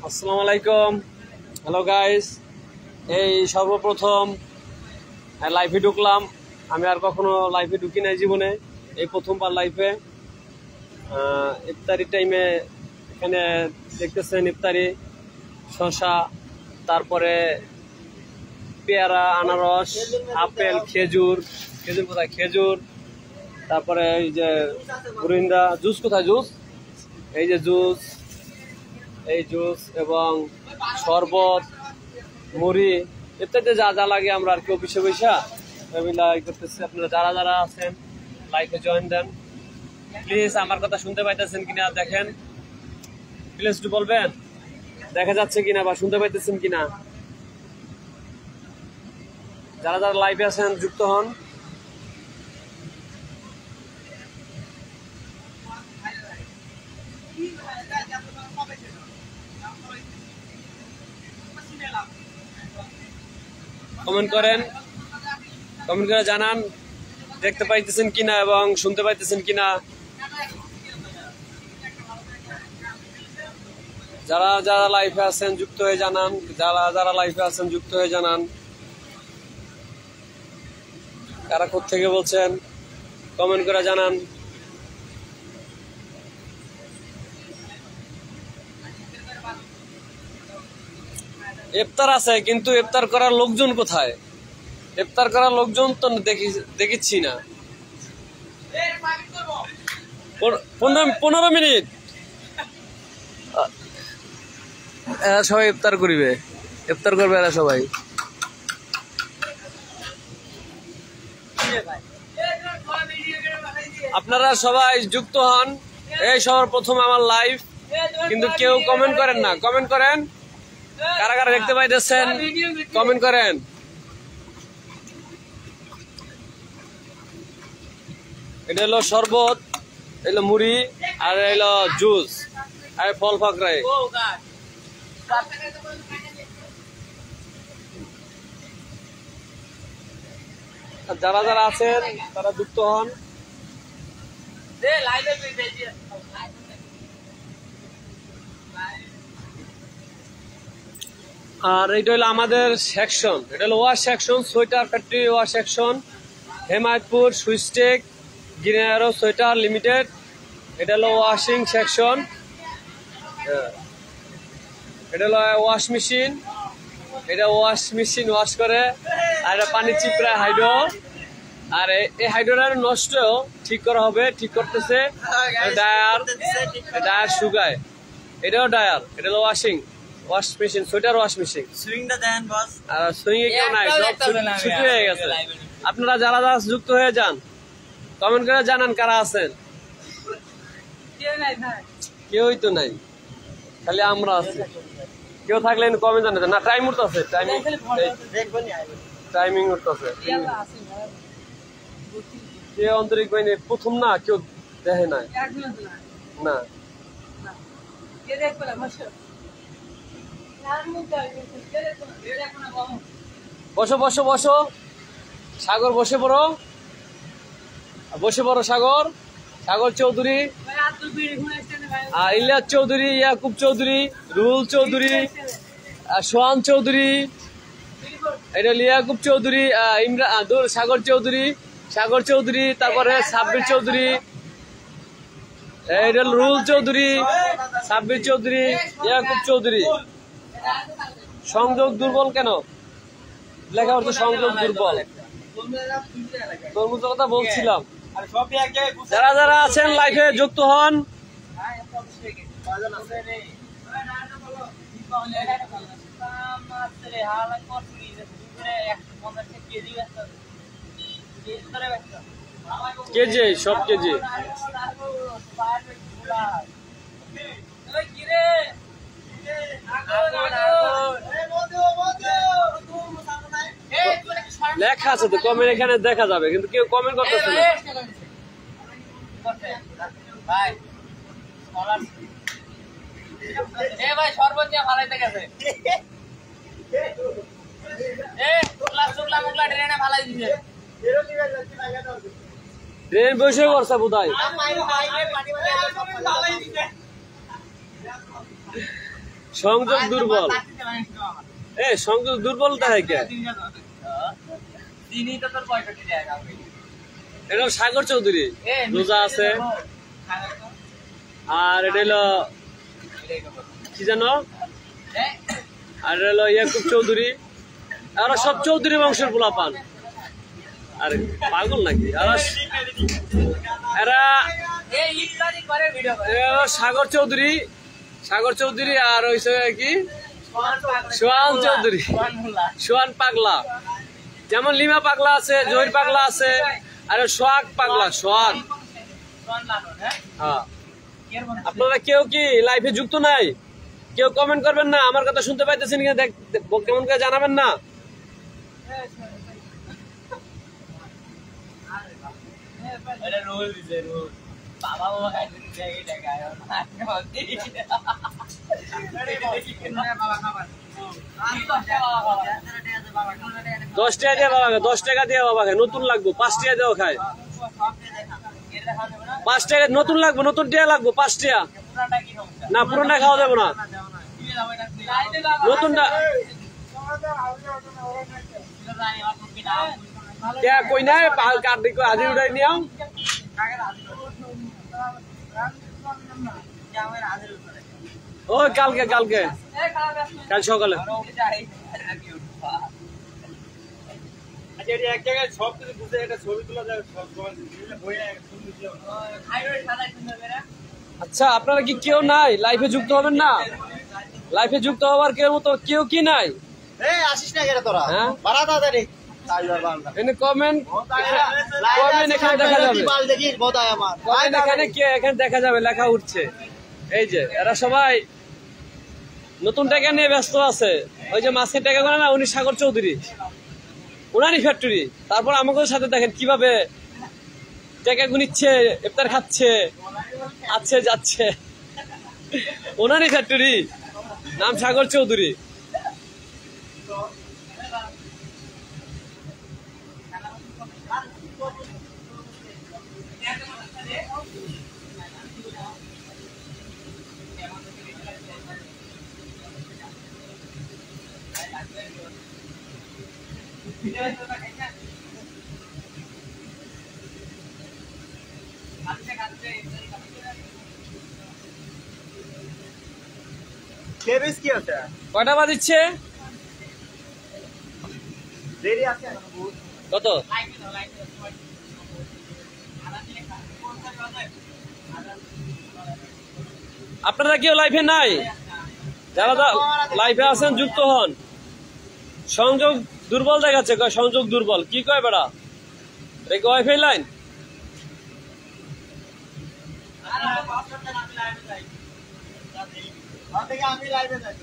আসসালামু আলাইকুম। Hello guys, এই সর্বপ্রথম লাইভে ঢুকলাম। আমি আর কখনো লাইভে ঢুকি নাই জীবনে, এই প্রথমবার লাইভে। ইফতারি টাইমে এখানে দেখতেছেন ইফতারি, শসা, তারপরে পেয়ারা, আনারস, আপেল, খেজুর। খেজুর কোথায়? খেজুর। তারপরে এই যে গুরিন্দা জুস কোথায়? জুস, এই যে জুস, এই জুস এবং শরবত, মুড়ি ইত্যাদি যা যা লাগে আমরা আর কি অফিসে বৈশা করতেছি। আপনারা যারা যারা আছেন লাইভে জয়েন দেন প্লিজ। আমার কথা শুনতে পাইতেছেন কিনা দেখেন, প্লিজ একটু বলবেন দেখা যাচ্ছে কিনা বা শুনতে পাইতেছেন কিনা। যারা যারা লাইভে আছেন যুক্ত হন। কমেন্ট করেন, কমেন্ট করে জানান দেখতে পাইতেছেন কিনা এবং শুনতে পাইতেছেন কিনা। যারা যারা লাইভে আছেন যুক্ত হয়ে জানান, যারা যারা লাইভে আছেন যুক্ত হয়ে জানান। কারা কোত্থেকে বলছেন কমেন্ট করে জানান। ইফতার আছে কিন্তু ইফতার করার লোকজন কোথায়? ইফতার করার লোকজন তো দেখিচ্ছি না। 15 মিনিট এরা সবাই ইফতার করিবে, ইফতার করবে এরা সবাই। আপনারা সবাই যুক্ত হন। এই সর্বপ্রথম আমার লাইভ, কিন্তু কেউ কমেন্ট করেন না। কমেন্ট করেন, কারা কারা দেখতে পাইতেছেন কমেন্ট করেন। এটা হলো শরবত, এলো মুড়ি, আর এলো জুস, আর ফল ফাকরাই। যারা যারা আছেন তারা যুক্ত হন। আর এটা হলো আমাদের সেকশন, এটা হলো wash section, sweater factory wash section, Hemayetpur Switchtech green arrow sweater limited. এটা হলো ওয়াশিং সেকশন। এটা হলো ওয়াশ মেশিন, এটা ওয়াশ মেশিন ওয়াশ করে। আর এটা পানি চিপড়া হাইড্রো। আর এই হাইড্রোটা নষ্ট ঠিক করা হবে, ঠিক করতেছে ডায়ার, ডায়ার শুকায়। এটাও ডায়ার। এটা হলো washing wash machine, sweater wash machine. সুইংটা দেন বস। আর সুইং এ কেউ নাই, সব ছুটি হয়ে গেছে। আপনারা যারা যারা যুক্ত হয়ে যান কমেন্ট করে জানান কারা আছেন। কেউই তো নাই, খালি আমরা আছি। কেউ থাকলে কমেন্ট জানাতে না। টাইম উঠতেছে, টাইমিং উঠতেছে। কে আন্তরিক বাহিনী প্রথম না, কেউ দেখে নাই না। বসো বসো বসো সাগর, বসে পড়ো, বসে পড়ো সাগর। সাগর চৌধুরী, ইলিয়াস চৌধুরী, ইয়াকুব চৌধুরী, রুহুল চৌধুরী, সোহান চৌধুরী, এটা ইয়াকুব চৌধুরী, সাগর চৌধুরী, সাগর চৌধুরী, তারপরে সাব্বির চৌধুরী, এটা রুহুল চৌধুরী, সাব্বির চৌধুরী, ইয়াকুব চৌধুরী। সংযোগ দুর্বল কেন লেখা হচ্ছে? সংযোগ দুর্বল, তরমুজের কথা বলছিলাম। যারা যারা আছেন লাইভে যুক্ত হন। কেজি সব কেজি। লেখা আছে তো, কমেন্ট এখানে দেখা যাবে, কিন্তু কেউ কমেন্ট করতেছে না। ট্রেন বসে করছে বোধহয়। সংযোগ দুর্বল। এ সংযোগ দুর্বল দেখায় কে? এটা সাগর চৌধুরী রোজা আছে, আর এটা হলো কি জানো, আর এটা হলো ইয়াকুব চৌধুরী। এরা সব চৌধুরী বংশের পোলা পান। আরে পাগল নাকি এরা? সাগর চৌধুরী, সাগর চৌধুরী আর হইছে কি সোহান চৌধুরী, সোহান পাগলা। যেমন লিমা পাগলা আছে, জহির পাগলা আছে, আর সোহাগ পাগলা, সোহাগ। হ্যাঁ, আপনারা কেউ কি লাইফে যুক্ত নাই? কেউ কমেন্ট করবেন না? আমার কথা শুনতে পাইতেছেন কিনা কেমন করে জানাবেন না? দশ টাকা দিয়ে বাবাকে, 10 টাকা দিয়ে বাবাকে নতুন লাগবো, 5 টাকা দিয়েও খায়। 5 টাকা নতুন লাগবো, নতুন টিয়া লাগবো 5 টাকা। না পুরোটা খাওয়া যাবে না, নতুনটা কই নাই আজি উঠাই নিও। ও কালকে কালকে কাল সকালে এক জায়গায় সব কিছু বুঝে একটা ছবি তোলা যাবে। আচ্ছা, আপনারা কি কেউ নাই লাইফে যুক্ত হবেন না? লাইফে যুক্ত হওয়ার কেউ মতো কেউ কি নাই? আসিস না কেন তোরা? হ্যাঁ, কমেন্ট এখানে দেখা যাবে, এখানে দেখা যাবে, লেখা উঠছে। এই যে এরা সবাই নতুন টাকা নিয়ে ব্যস্ত আছে। ওই যে মাছের টাকা করে না, উনি সাগর চৌধুরী, ওনারই ফ্যাক্টরি। তারপর আমাদের সাথে দেখেন কিভাবে টাকা গুনিচ্ছে, ইফতার খাচ্ছে, আছে যাচ্ছে। ওনারই ফ্যাক্টরি, নাম সাগর চৌধুরী। কয়টা বাজিচ্ছে? কত? আপনারা কেউ লাইফে নাই? যারা লাইফে আছেন যুক্ত হন। সংযোগ দুর্বল দেখাচ্ছে, সংযোগ দুর্বল। কি কয় বেড়া, এটা ওয়াইফাই লাইন? আমি লাইভে যাই।